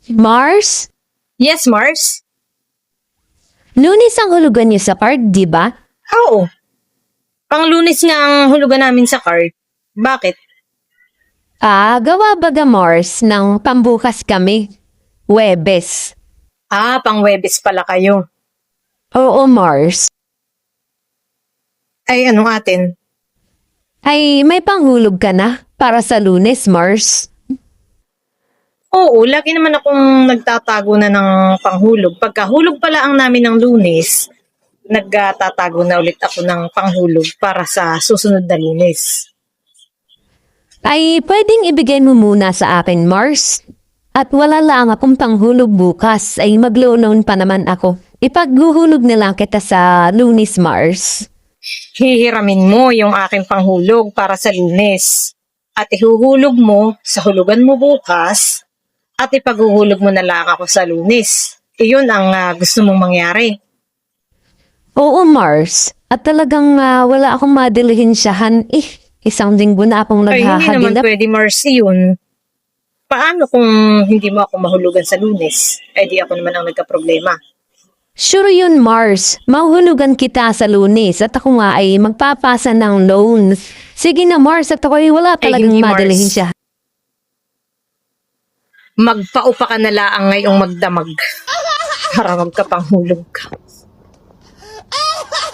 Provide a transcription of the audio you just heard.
Mars, Yes, Mars? Lunes ang hulugan niyo sa card, di ba? Oo. Pang-Lunes nga ang hulugan namin sa card. Bakit? Gawa baga Mars ng pambukas kami. Webes. Pang-Webes pala kayo. Oo, Mars. Ay, anong atin? Ay, may panghulog ka na para sa Lunes, Mars. Oo, lagi naman akong nagtatago na ng panghulog. Pagkahulog pala ang namin ng Lunes, nagtatago na ulit ako ng panghulog para sa susunod na Lunes. Ay, pwedeng ibigay mo muna sa akin, Mars. At wala lang akong panghulog bukas, ay maglo-loan pa naman ako. Ipaghuhulog na lang kita sa Lunes, Mars. Hihiramin mo yung aking panghulog para sa Lunes. At ihuhulog mo sa hulugan mo bukas at ipaghuhulog mo na lang ako sa Lunes. Iyon ang gusto mong mangyari. Oo, Mars. At talagang wala akong madilihinsyahan. Isang linggo na akong Ay, hindi naman naghahagilap. pwede, Marcy, yun. Paano kung hindi mo ako mahulugan sa Lunes? Eh di ako naman ang nagka-problema. Sure yun, Mars. Mahuhulugan kita sa Lunes at ako nga ay magpapasa ng loans. Sige na, Mars, at ako ay wala talagang hindi, Mars. madilihinsyahan. Magpaupa ka na laang ngayong magdamag para magkapanghulog ka.